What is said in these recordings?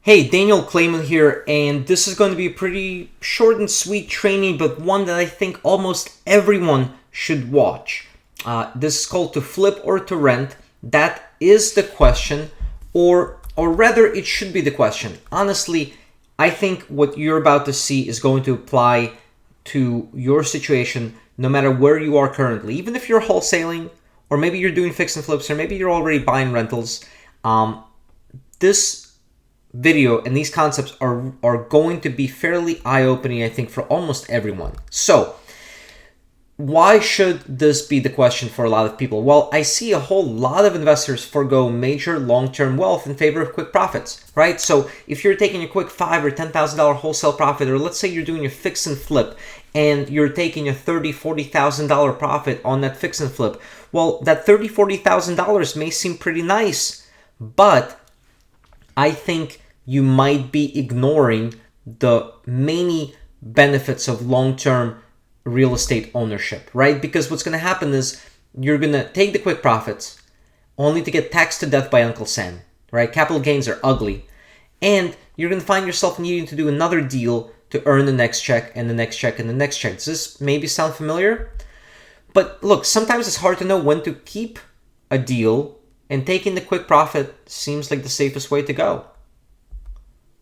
Hey, Daniel Clayman here, and this is going to be a pretty short and sweet training, but one that I think almost everyone should watch. This is called to flip or to rent. That is the question, or rather, it should be the question. Honestly, I think what you're about to see is going to apply to your situation, no matter where you are currently. Even if you're wholesaling, or maybe you're doing fix and flips, or maybe you're already buying rentals. This video and these concepts are going to be fairly eye-opening, I think, for almost everyone. So why should this be the question for a lot of people? Well, I see a whole lot of investors forego major long-term wealth in favor of quick profits, right? So if you're taking a quick $5,000 or $10,000 wholesale profit, or let's say you're doing a fix and flip and you're taking a $30,000, $40,000 profit on that fix and flip, well, that $30,000, $40,000 may seem pretty nice, but I think you might be ignoring the many benefits of long-term real estate ownership, right? Because what's going to happen is you're going to take the quick profits only to get taxed to death by Uncle Sam, right? Capital gains are ugly. And you're going to find yourself needing to do another deal to earn the next check and the next check and the next check. Does this maybe sound familiar? But look, sometimes it's hard to know when to keep a deal, and taking the quick profit seems like the safest way to go.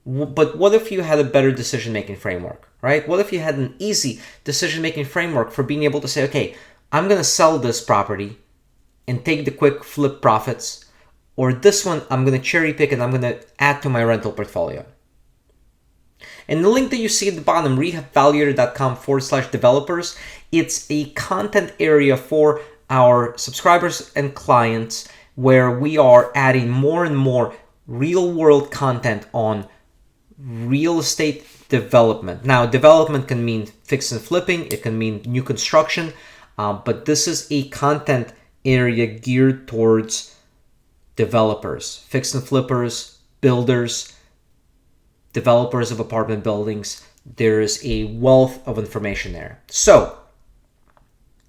But what if you had a better decision-making framework, right? What if you had an easy decision-making framework for being able to say, okay, I'm going to sell this property and take the quick flip profits, or this one I'm going to cherry pick and I'm going to add to my rental portfolio. And the link that you see at the bottom, rehabvaluator.com/developers, it's a content area for our subscribers and clients where we are adding more and more real-world content on real estate development. Now, development can mean fix and flipping, it can mean new construction, but this is a content area geared towards developers, fix and flippers, builders, developers of apartment buildings. There is a wealth of information there. So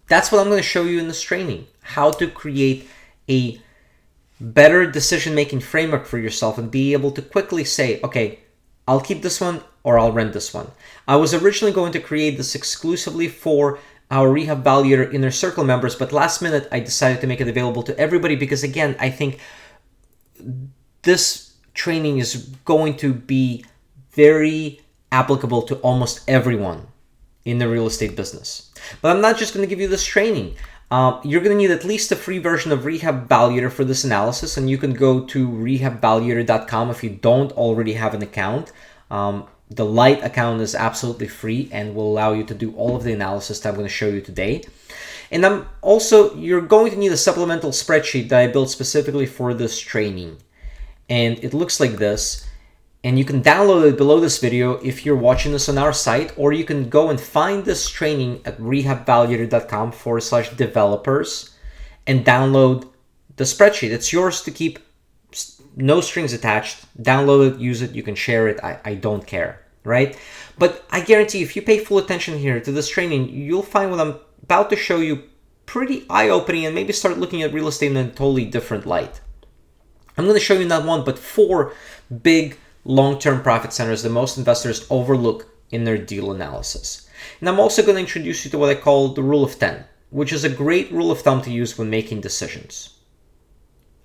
that's what I'm going to show you in this training, how to create a better decision-making framework for yourself and be able to quickly say, okay, I'll keep this one or I'll rent this one. I was originally going to create this exclusively for our Rehab Valuator Inner Circle members, but last minute I decided to make it available to everybody because, again, I think this training is going to be very applicable to almost everyone in the real estate business. But I'm not just going to give you this training. You're going to need at least a free version of Rehab Valuator for this analysis, and you can go to rehabvaluator.com if you don't already have an account. The Lite account is absolutely free and will allow you to do all of the analysis that I'm going to show you today. And you're going to need a supplemental spreadsheet that I built specifically for this training. And it looks like this. And you can download it below this video if you're watching this on our site, or you can go and find this training at rehabvaluator.com/developers and download the spreadsheet. It's yours to keep, no strings attached. Download it, use it, you can share it. I don't care, right? But I guarantee if you pay full attention here to this training, you'll find what I'm about to show you pretty eye-opening and maybe start looking at real estate in a totally different light. I'm going to show you not one, but 4 big long-term profit centers that most investors overlook in their deal analysis. And I'm also going to introduce you to what I call the rule of 10, which is a great rule of thumb to use when making decisions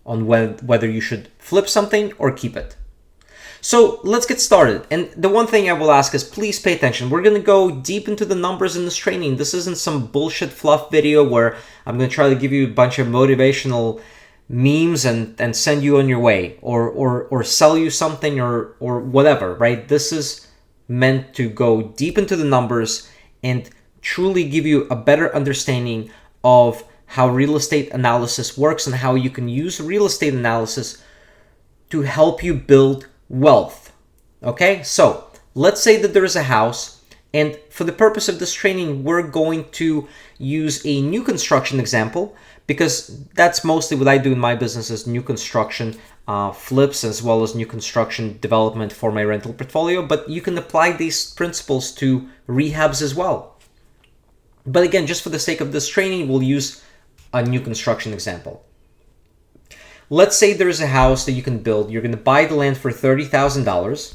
on whether you should flip something or keep it. So let's get started. And the one thing I will ask is please pay attention. We're going to go deep into the numbers in this training. This isn't some bullshit fluff video where I'm going to try to give you a bunch of motivational memes and send you on your way or sell you something or whatever, right? This is meant to go deep into the numbers and truly give you a better understanding of how real estate analysis works and how you can use real estate analysis to help you build wealth. Okay, so let's say that there is a house, and for the purpose of this training, we're going to use a new construction example because that's mostly what I do in my business is new construction flips as well as new construction development for my rental portfolio. But you can apply these principles to rehabs as well. But again, just for the sake of this training, we'll use a new construction example. let's say there's a house that you can build. You're going to buy the land for $30,000.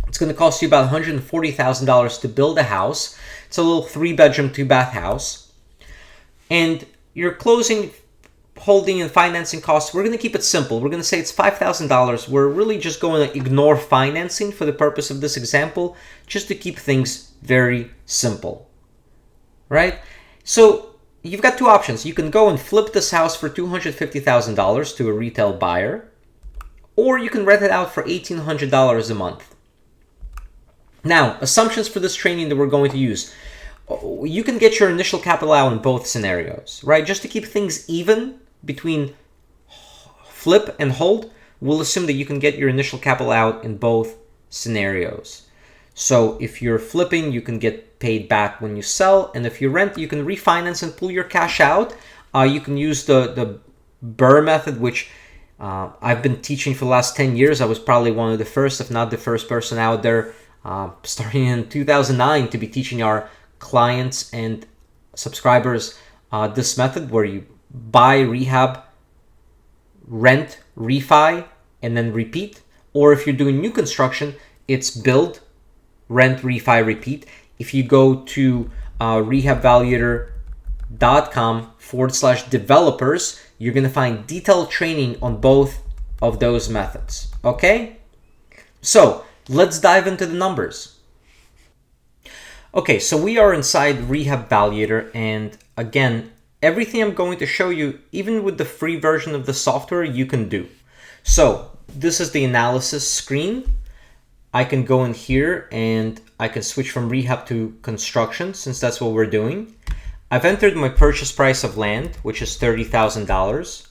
It's going to cost you about $140,000 to build a house. It's a little 3-bedroom, 2-bath house. And your closing, holding, and financing costs, we're going to keep it simple. We're going to say it's $5,000. We're really just going to ignore financing for the purpose of this example, just to keep things very simple, right? So you've got two options. You can go and flip this house for $250,000 to a retail buyer, or you can rent it out for $1,800 a month. Now, assumptions for this training that we're going to use. You can get your initial capital out in both scenarios, right? Just to keep things even between flip and hold, we'll assume that you can get your initial capital out in both scenarios. So if you're flipping, you can get paid back when you sell. And if you rent, you can refinance and pull your cash out. You can use the BRRRR method, which I've been teaching for the last 10 years. I was probably one of the first, if not the first person out there, starting in 2009, to be teaching our clients and subscribers this method, where you buy, rehab, rent, refi, and then repeat. Or if you're doing new construction, it's build, rent, refi, repeat. If you go to rehabvaluator.com/developers, you're going to find detailed training on both of those methods. Okay? So let's dive into the numbers. Okay, so we are inside Rehab Valuator, and again, everything I'm going to show you, even with the free version of the software, you can do. So this is the analysis screen. I can go in here and I can switch from rehab to construction, since that's what we're doing. I've entered my purchase price of land, which is $30,000.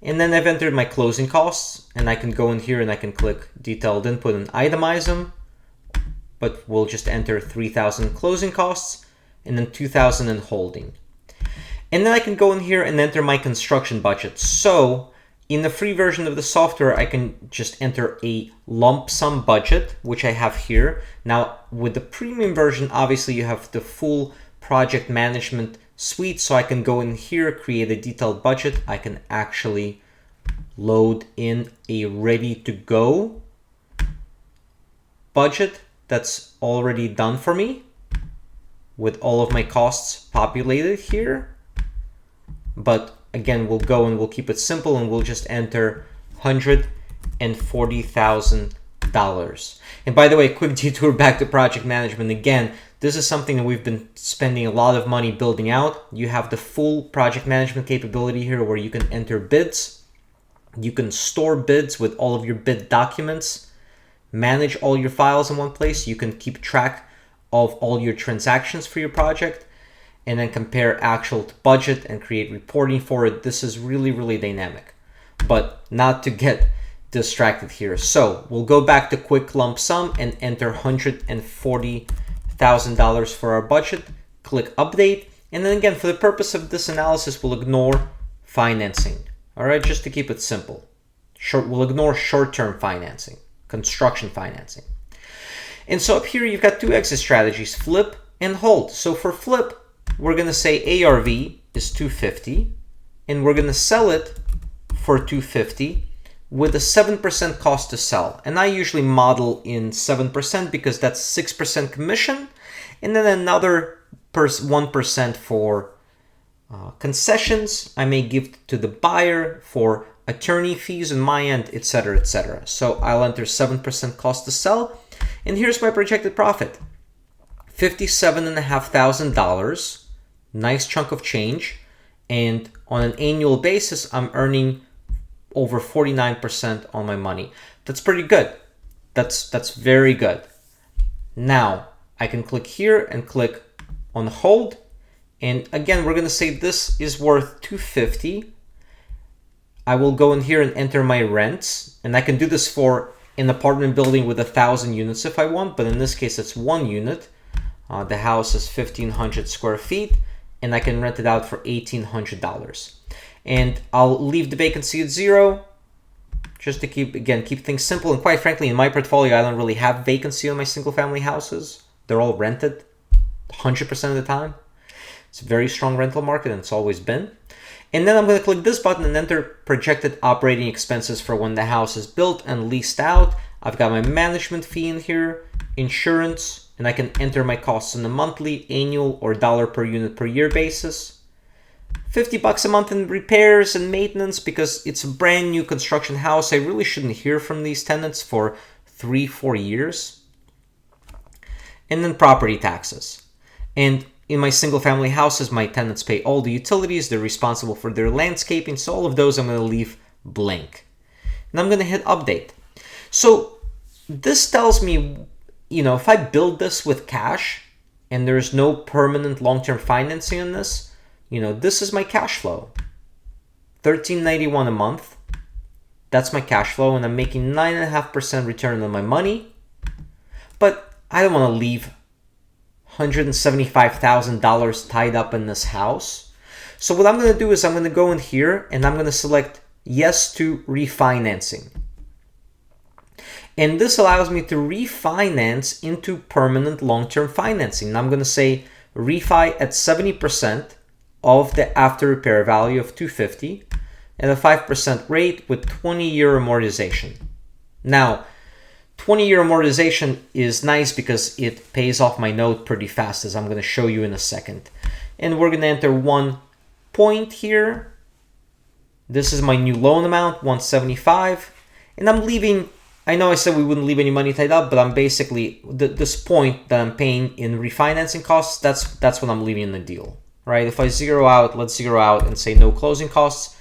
And then I've entered my closing costs, and I can go in here and I can click detailed input and itemize them. But we'll just enter 3,000 closing costs and then 2,000 in holding. And then I can go in here and enter my construction budget. So in the free version of the software, I can just enter a lump sum budget, which I have here. Now with the premium version, obviously you have the full project management suite. So I can go in here, create a detailed budget. I can actually load in a ready to go budget that's already done for me with all of my costs populated here. But again, we'll go and we'll keep it simple and we'll just enter $140,000. And by the way, quick detour back to project management. Again, this is something that we've been spending a lot of money building out. You have the full project management capability here, where you can enter bids. You can store bids with all of your bid documents, manage all your files in one place. You can keep track of all your transactions for your project, and then compare actual to budget and create reporting for it. This is really, really dynamic, but not to get distracted here. So we'll go back to quick lump sum and enter $140,000 for our budget. Click update. And then again, for the purpose of this analysis, we'll ignore financing. All right, just to keep it simple. We'll ignore short-term financing, construction financing. And so up here, you've got two exit strategies, flip and hold. So for flip, we're going to say ARV is 250, and we're going to sell it for 250 with a 7% cost to sell. And I usually model in 7% because that's 6% commission, and then another 1% for concessions I may give to the buyer for attorney fees on my end, etc., etc. So I'll enter 7% cost to sell, and here's my projected profit. $57,500, nice chunk of change, and on an annual basis, I'm earning over 49% on my money. That's pretty good. That's very good. Now I can click here and click on hold, and again, we're gonna say this is worth $250. I will go in here and enter my rents, and I can do this for an apartment building with 1,000 units if I want, but in this case, it's 1 unit. The house is 1,500 square feet, and I can rent it out for $1,800. And I'll leave the vacancy at 0, just to keep things simple. And quite frankly, in my portfolio, I don't really have vacancy on my single family houses. They're all rented 100% of the time. It's a very strong rental market, and it's always been. And then I'm going to click this button and enter projected operating expenses for when the house is built and leased out. I've got my management fee in here, insurance, and I can enter my costs on a monthly, annual, or dollar per unit per year basis. $50 a month in repairs and maintenance because it's a brand new construction house. I really shouldn't hear from these tenants for 3-4 years. And then property taxes. And in my single family houses, my tenants pay all the utilities. They're responsible for their landscaping. So all of those I'm going to leave blank. And I'm going to hit update. So this tells me, if I build this with cash and there's no permanent long-term financing on this, this is my cash flow. $13.91 a month. That's my cash flow, and I'm making 9.5% return on my money. But I don't want to leave $175,000 tied up in this house. So what I'm going to do is I'm going to go in here and I'm going to select yes to refinancing. And this allows me to refinance into permanent long-term financing. And I'm going to say refi at 70% of the after repair value of $250 at a 5% rate with 20-year amortization. Now, 20-year amortization is nice because it pays off my note pretty fast, as I'm going to show you in a second. And we're going to enter 1 point here. This is my new loan amount, $175. And I'm leaving, I know I said we wouldn't leave any money tied up, but I'm basically, this point that I'm paying in refinancing costs, that's what I'm leaving in the deal, right? If I let's zero out and say no closing costs,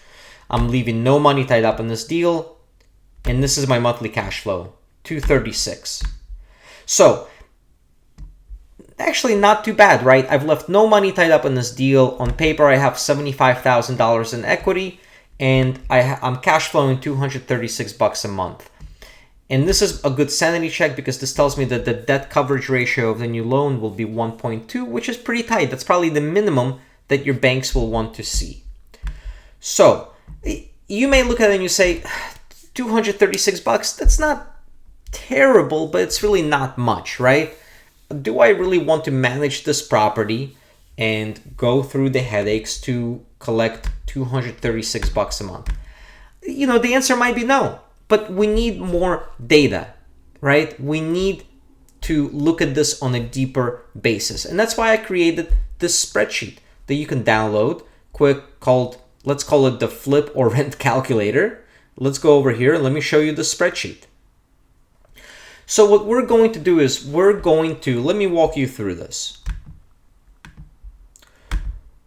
I'm leaving no money tied up in this deal. And this is my monthly cash flow. $236. So actually not too bad, right? I've left no money tied up in this deal. On paper, I have $75,000 in equity, and I'm cash flowing $236 a month. And this is a good sanity check because this tells me that the debt coverage ratio of the new loan will be 1.2, which is pretty tight. That's probably the minimum that your banks will want to see. So you may look at it and you say, $236, that's not terrible, but it's really not much, right? Do I really want to manage this property and go through the headaches to collect $236 a month? The answer might be no, but we need more data, right? We need to look at this on a deeper basis. And that's why I created this spreadsheet that you can download let's call it the flip or rent calculator. Let's go over here and let me show you the spreadsheet. So what we're going to do is let me walk you through this.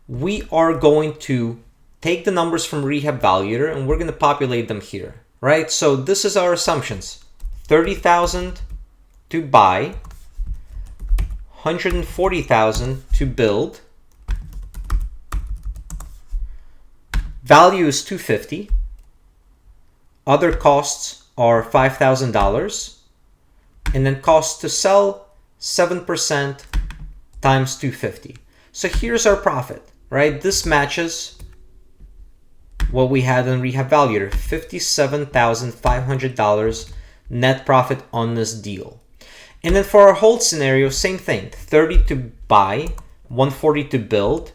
We are going to take the numbers from Rehab Valuator and we're going to populate them here, right? So this is our assumptions. $30,000 to buy, $140,000 to build, value is $250, other costs are $5,000, and then cost to sell 7% times 250. So here's our profit, right? This matches what we had in Rehab Valuator, $57,500 net profit on this deal. And then for our hold scenario, same thing, 30 to buy, 140 to build,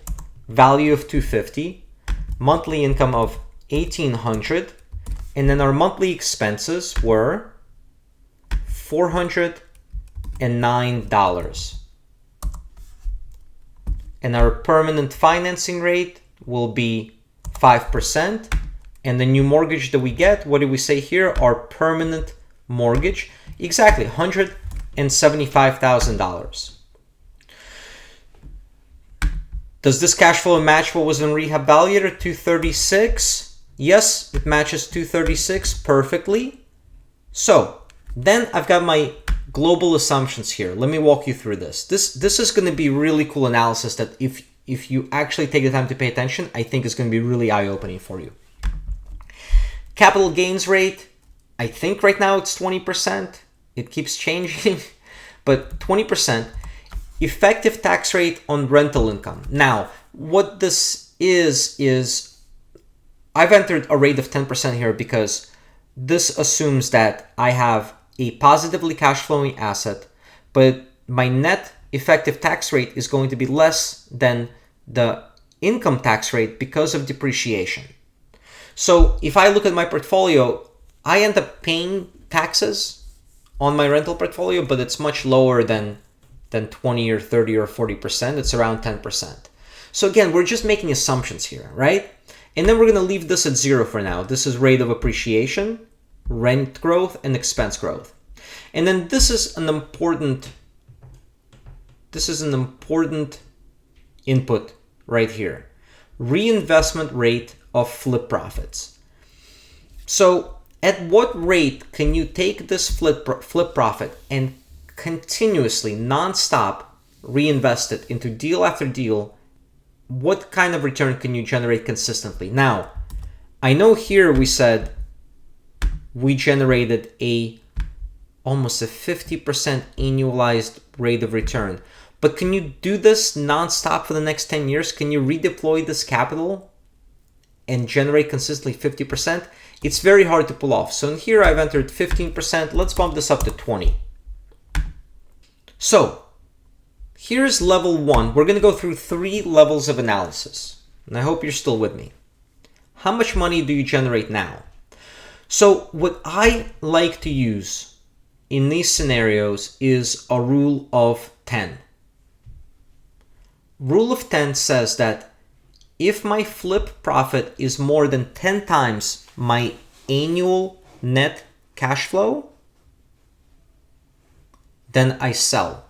value of 250, monthly income of 1,800, and then our monthly expenses were $409. And our permanent financing rate will be 5%. And the new mortgage that we get, what do we say here? Our permanent mortgage, exactly $175,000. Does this cash flow match what was in Rehab Valuator, 236? Yes, it matches 236 perfectly. So then I've got my global assumptions here. Let me walk you through this. This is going to be really cool analysis that if you actually take the time to pay attention, I think is going to be really eye-opening for you. Capital gains rate, I think right now it's 20%. It keeps changing, but 20%. Effective tax rate on rental income. Now, what this is I've entered a rate of 10% here because this assumes that I have a positively cash flowing asset, but my net effective tax rate is going to be less than the income tax rate because of depreciation. So if I look at my portfolio, I end up paying taxes on my rental portfolio, but it's much lower than 20 or 30 or 40%. It's around 10%. So again, we're just making assumptions here, right? And then we're going to leave this at 0 for now. This is rate of appreciation, rent growth, and expense growth. And then this is an important input right here. Reinvestment rate of flip profits. So at what rate can you take this flip profit and continuously, non-stop, reinvest it into deal after deal? What kind of return can you generate consistently? Now, I know here we said we generated almost a 50% annualized rate of return. But can you do this non-stop for the next 10 years? Can you redeploy this capital and generate consistently 50%? It's very hard to pull off. So in here I've entered 15%. Let's bump this up to 20. So here's level 1. We're going to go through 3 levels of analysis. And I hope you're still with me. How much money do you generate now? So what I like to use in these scenarios is a rule of 10. Rule of 10 says that if my flip profit is more than 10 times my annual net cash flow, then I sell.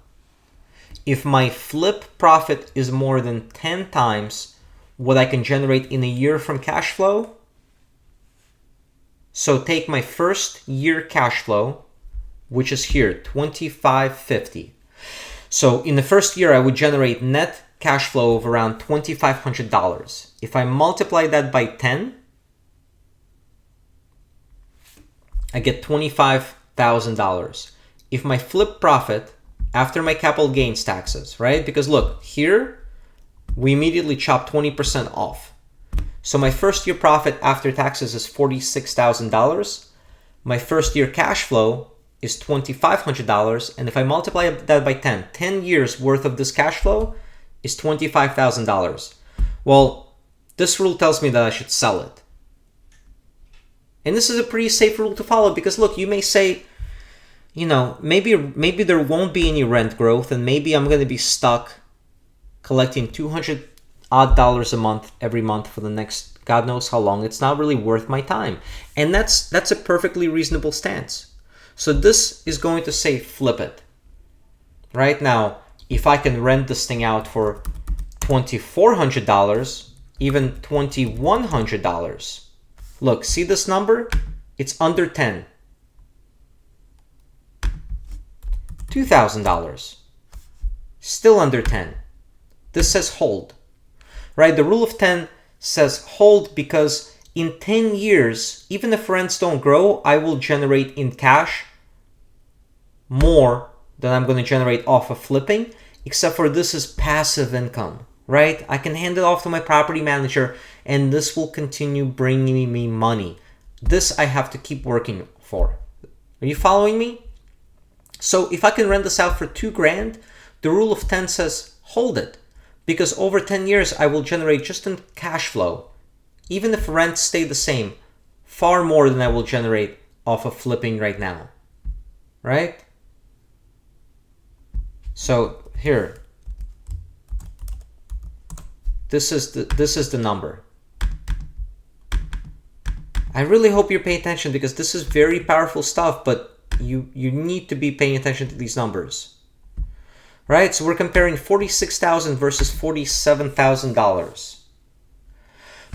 If my flip profit is more than 10 times what I can generate in a year from cash flow, so take my first year cash flow, which is here, $2,550. So in the first year, I would generate net cash flow of around $2,500. If I multiply that by 10, I get $25,000. If my flip profit after my capital gains taxes, right? Because look, here we immediately chop 20% off. So my first year profit after taxes is $46,000. My first year cash flow is $2,500. And if I multiply that by 10 years worth of this cash flow is $25,000. Well, this rule tells me that I should sell it. And this is a pretty safe rule to follow because look, you may say, you know, maybe there won't be any rent growth and maybe I'm going to be stuck collecting $200 odd a month every month for the next God knows how long. It's not really worth my time. And that's a perfectly reasonable stance. So this is going to say flip it. Right now, if I can rent this thing out for $2,400, even $2,100. Look, see this number? It's under 10. $2,000. Still under 10. This says hold. Right? The rule of 10 says hold because in 10 years, even if rents don't grow, I will generate in cash more than I'm going to generate off of flipping, except for this is passive income, right? I can hand it off to my property manager and this will continue bringing me money. This I have to keep working for. Are you following me? So if I can rent this out for $2,000, the rule of 10 says hold it because over 10 years I will generate just in cash flow, even if rents stay the same, far more than I will generate off of flipping right now, right? So here, this is the number. I really hope you're paying attention because this is very powerful stuff, but you need to be paying attention to these numbers. Right? So we're comparing $46,000 versus $47,000.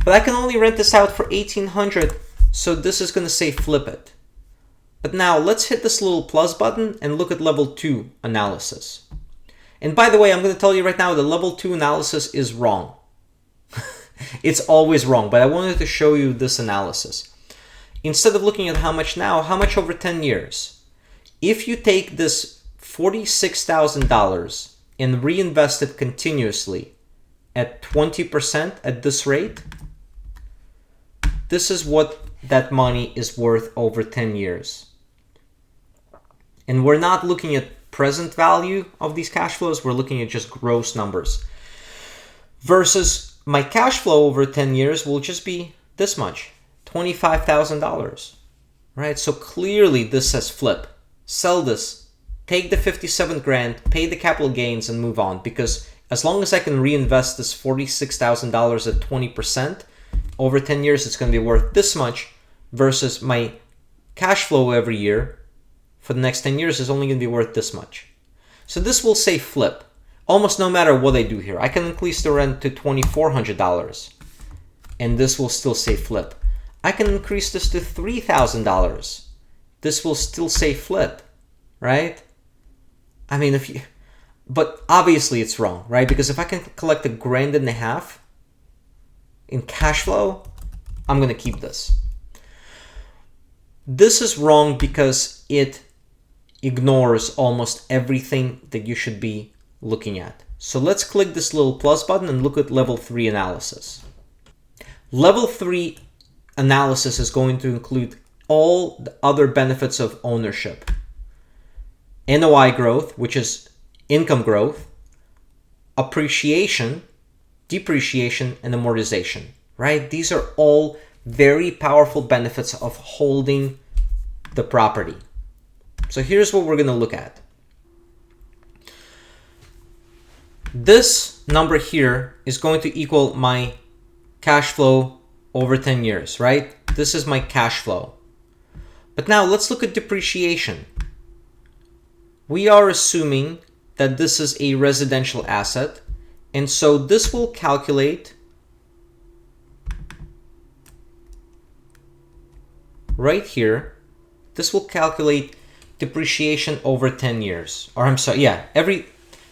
But I can only rent this out for $1,800, so this is going to say flip it. But now let's hit this little plus button and look at level 2 analysis. And by the way, I'm going to tell you right now the level 2 analysis is wrong. It's always wrong, but I wanted to show you this analysis. Instead of looking at how much now, how much over 10 years? If you take this $46,000 and reinvest it continuously at 20% at this rate, this is what that money is worth over 10 years. And we're not looking at present value of these cash flows, we're looking at just gross numbers. Versus my cash flow over 10 years will just be this much, $25,000, right? So clearly this says flip, sell this, take the 57 grand, pay the capital gains and move on, because as long as I can reinvest this $46,000 at 20%, over 10 years, it's going to be worth this much, versus my cash flow every year for the next 10 years is only going to be worth this much. So this will say flip, almost no matter what I do here. I can increase the rent to $2,400, and this will still say flip. I can increase this to $3,000. This will still say flip, right? I mean, but obviously it's wrong, right? Because if I can collect $1.5 grand in cash flow, I'm going to keep this. This is wrong because it ignores almost everything that you should be looking at. So let's click this little plus button and look at level 3 analysis. Level 3 analysis is going to include all the other benefits of ownership. NOI growth, which is income growth, appreciation, depreciation, and amortization, right? These are all very powerful benefits of holding the property. So here's what we're going to look at. This number here is going to equal my cash flow over 10 years, right? This is my cash flow. But now let's look at depreciation. We are assuming that this is a residential asset, and so this will calculate right here. This will calculate depreciation over 10 years. Or I'm sorry, yeah,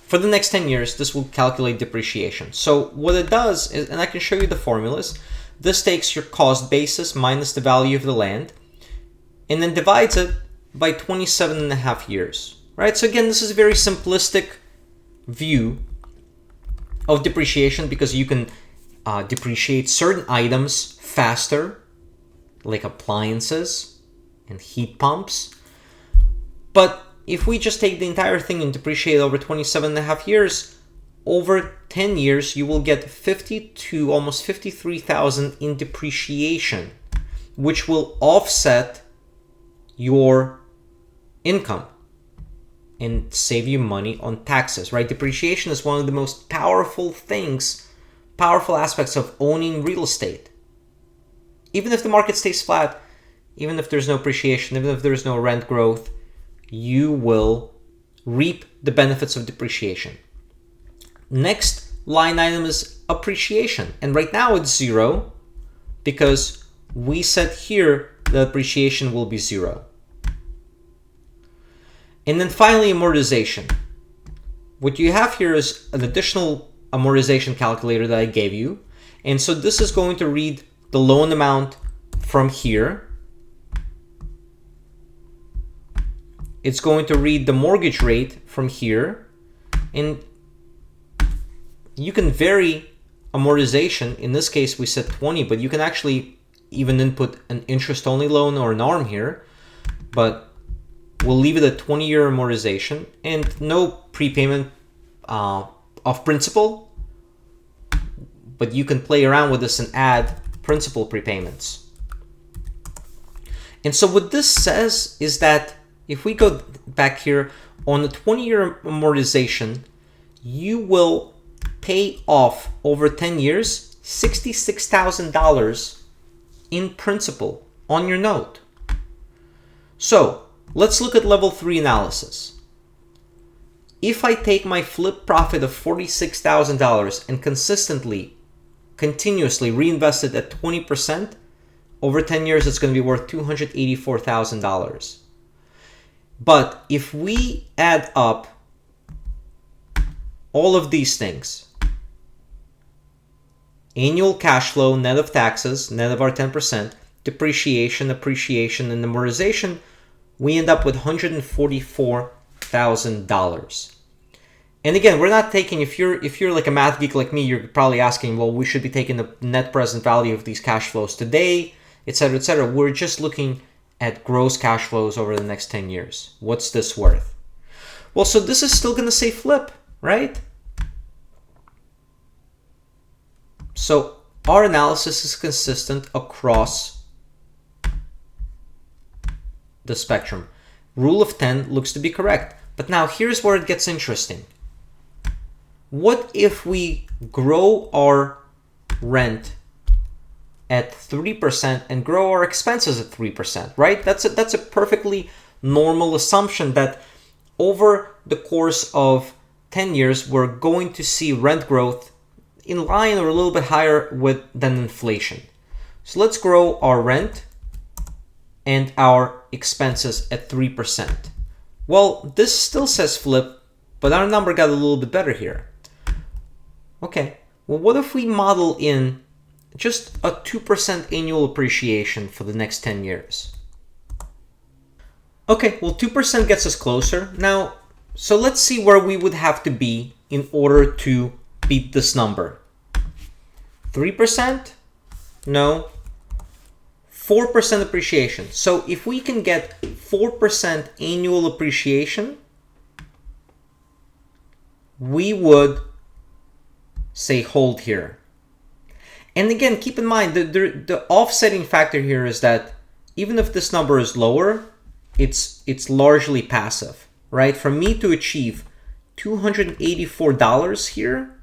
for the next 10 years, this will calculate depreciation. So what it does is, and I can show you the formulas, this takes your cost basis minus the value of the land and then divides it by 27.5 years, right? So again, this is a very simplistic view of depreciation because you can depreciate certain items faster, like appliances and heat pumps. But if we just take the entire thing and depreciate over 27.5 years, over 10 years, you will get 52, almost 53,000 in depreciation, which will offset your income and save you money on taxes, right? Depreciation is one of the most powerful aspects of owning real estate. Even if the market stays flat, even if there's no appreciation, even if there's no rent growth, you will reap the benefits of depreciation. Next line item is appreciation. And right now it's 0 because we said here the appreciation will be 0. And then finally, amortization. What you have here is an additional amortization calculator that I gave you. And so this is going to read the loan amount from here. It's going to read the mortgage rate from here. And you can vary amortization. In this case, we said 20, but you can actually even input an interest-only loan or an ARM here. But we'll leave it at 20-year amortization and no prepayment of principal. But you can play around with this and add principal prepayments. And so what this says is that if we go back here on the 20-year amortization, you will pay off over 10 years $66,000 in principal on your note. So let's look at level 3 analysis. If I take my flip profit of $46,000 and continuously reinvest it at 20%, over 10 years it's going to be worth $284,000. But if we add up all of these things, annual cash flow, net of taxes, net of our 10%, depreciation, appreciation, and amortization, we end up with $144,000. And again, we're not taking, if you're like a math geek like me, you're probably asking, well, we should be taking the net present value of these cash flows today, etc., etc. We're just looking at gross cash flows over the next 10 years. What's this worth? Well, so this is still going to say flip, right? So our analysis is consistent across the spectrum. Rule of 10 looks to be correct. But now here's where it gets interesting. What if we grow our rent at 3% and grow our expenses at 3%, right? That's a perfectly normal assumption that over the course of 10 years, we're going to see rent growth in line or a little bit higher than inflation. So let's grow our rent and our expenses at 3%. Well, this still says flip, but our number got a little bit better here. Okay, well, what if we model in just a 2% annual appreciation for the next 10 years? Okay, well, 2% gets us closer. Now, so let's see where we would have to be in order to beat this number. 3%? No. 4% appreciation. So if we can get 4% annual appreciation, we would say hold here. And again, keep in mind, the offsetting factor here is that even if this number is lower, it's largely passive, right? For me to achieve $284 here,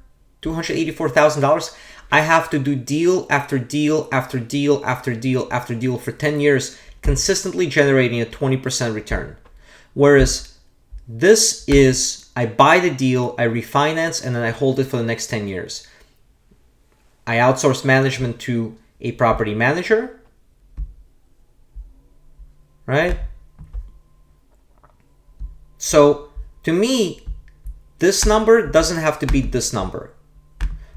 $284,000, I have to do deal after deal after deal after deal after deal for 10 years, consistently generating a 20% return. Whereas this is, I buy the deal, I refinance, and then I hold it for the next 10 years. I outsource management to a property manager, right? So to me, this number doesn't have to beat this number.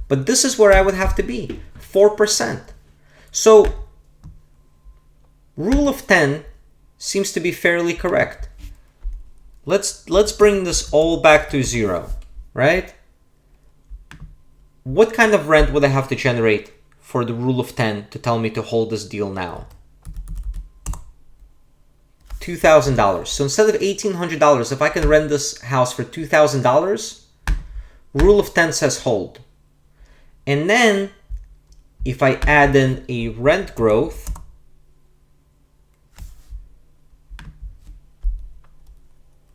But this is where I would have to be, 4%. So rule of 10 seems to be fairly correct. Let's bring this all back to zero, right? What kind of rent would I have to generate for the rule of 10 to tell me to hold this deal now? $2,000. So instead of $1,800, if I can rent this house for $2,000, rule of 10 says hold. And then if I add in a rent growth,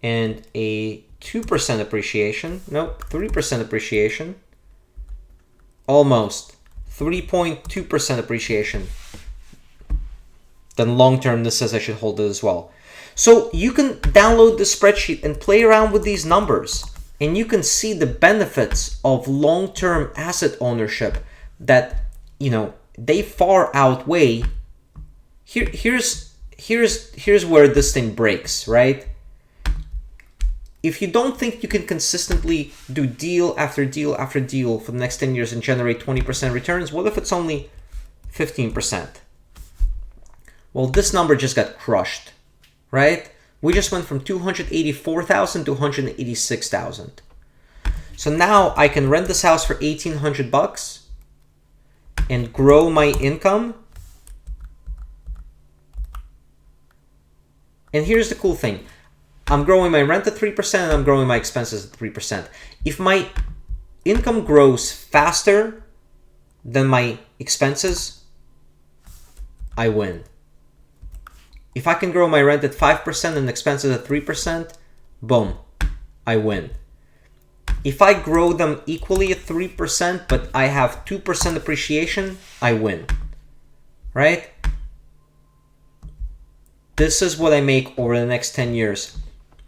and a 2% appreciation, nope, 3% appreciation, almost 3.2% appreciation, then long term this says I should hold it as well. So you can download the spreadsheet and play around with these numbers, and you can see the benefits of long-term asset ownership that, you know, they far outweigh. Here's where this thing breaks, right? If you don't think you can consistently do deal after deal after deal for the next 10 years and generate 20% returns, what if it's only 15%? Well, this number just got crushed, right? We just went from 284,000 to 186,000. So now I can rent this house for $1,800 and grow my income. And here's the cool thing. I'm growing my rent at 3% and I'm growing my expenses at 3%. If my income grows faster than my expenses, I win. If I can grow my rent at 5% and expenses at 3%, boom, I win. If I grow them equally at 3%, but I have 2% appreciation, I win, right? This is what I make over the next 10 years.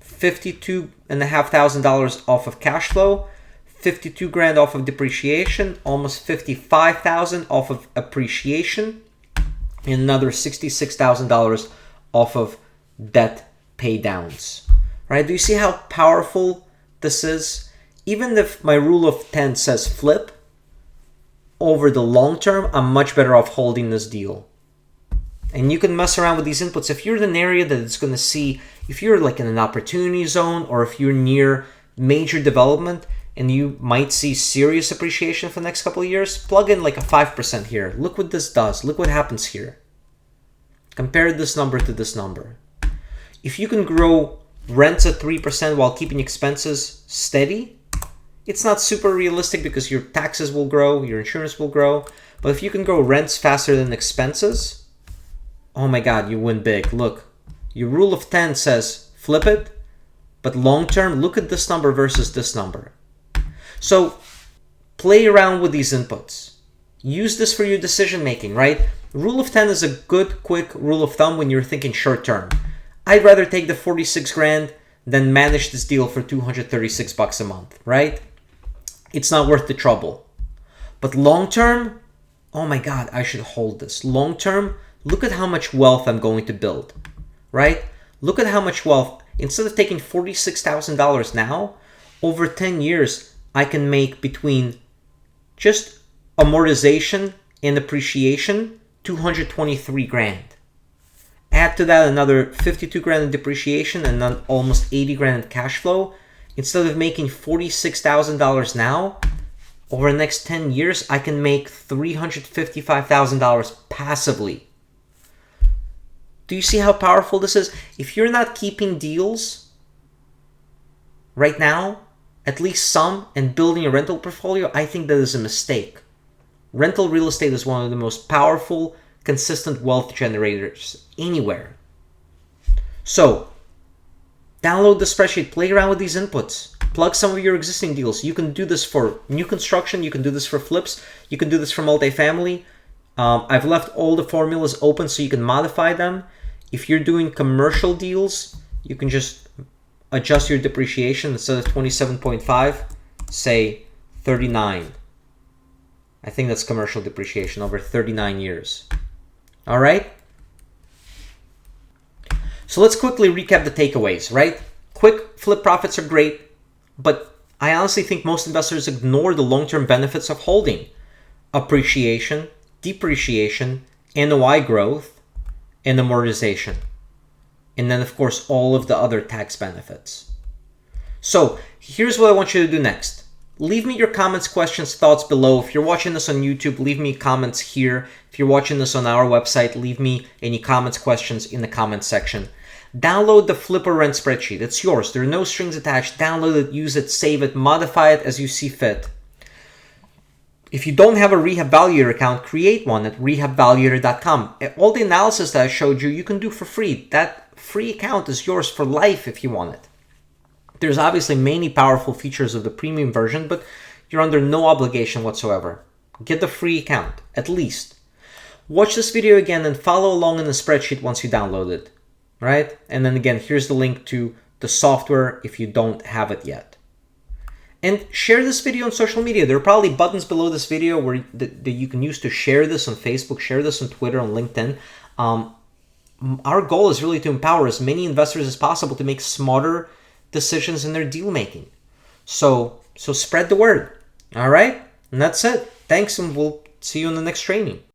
$52,500 off of cash flow, 52 grand off of depreciation, almost 55,000 off of appreciation, and another $66,000 off of debt pay downs, right? Do you see how powerful this is? Even if my rule of 10 says flip, over the long term, I'm much better off holding this deal. And you can mess around with these inputs. If you're in an area that it's going to see, if you're like in an opportunity zone, or if you're near major development and you might see serious appreciation for the next couple of years, plug in like a 5% here. Look what this does. Look what happens here. Compare this number to this number. If you can grow rents at 3% while keeping expenses steady, It's not super realistic because your taxes will grow, your insurance will grow. But if you can grow rents faster than expenses, oh my God, you win big. Look, your rule of 10 says flip it, but long term, look at this number versus this number. So play around with these inputs. Use this for your decision making, right? Rule of 10 is a good, quick rule of thumb when you're thinking short term. I'd rather take the 46 grand than manage this deal for 236 bucks a month, right? It's not worth the trouble. But long term, oh my God, I should hold this. Long term, look at how much wealth I'm going to build, right? Look at how much wealth. Instead of taking $46,000 now, over 10 years, I can make between just amortization and depreciation, 223 grand. Add to that another 52 grand in depreciation and then almost 80 grand in cash flow. Instead of making $46,000 now, over the next 10 years, I can make $355,000 passively. Do you see how powerful this is? If you're not keeping deals right now, at least some, and building a rental portfolio, I think that is a mistake. Rental real estate is one of the most powerful, consistent wealth generators anywhere. So, download the spreadsheet, play around with these inputs, plug some of your existing deals. You can do this for new construction, you can do this for flips, you can do this for multifamily. I've left all the formulas open so you can modify them. If you're doing commercial deals, you can just adjust your depreciation. Instead of 27.5, say 39. I think that's commercial depreciation over 39 years. All right? So let's quickly recap the takeaways, right? Quick flip profits are great, but I honestly think most investors ignore the long-term benefits of holding. Appreciation, depreciation, NOI growth, and amortization. And then, of course, all of the other tax benefits. So here's what I want you to do next. Leave me your comments, questions, thoughts below. If you're watching this on YouTube, leave me comments here. If you're watching this on our website, leave me any comments, questions in the comments section. Download the Flip or Rent spreadsheet. It's yours. There are no strings attached. Download it, use it, save it, modify it as you see fit. If you don't have a Rehab Valuator account, create one at rehabvaluator.com. All the analysis that I showed you, you can do for free. That free account is yours for life if you want it. There's obviously many powerful features of the premium version, but you're under no obligation whatsoever. Get the free account, at least. Watch this video again and follow along in the spreadsheet once you download it, right? And then again, here's the link to the software if you don't have it yet. And share this video on social media. There are probably buttons below this video where that you can use to share this on Facebook, share this on Twitter, on LinkedIn. Our goal is really to empower as many investors as possible to make smarter decisions in their deal making. So spread the word. All right? And that's it. Thanks, and we'll see you in the next training.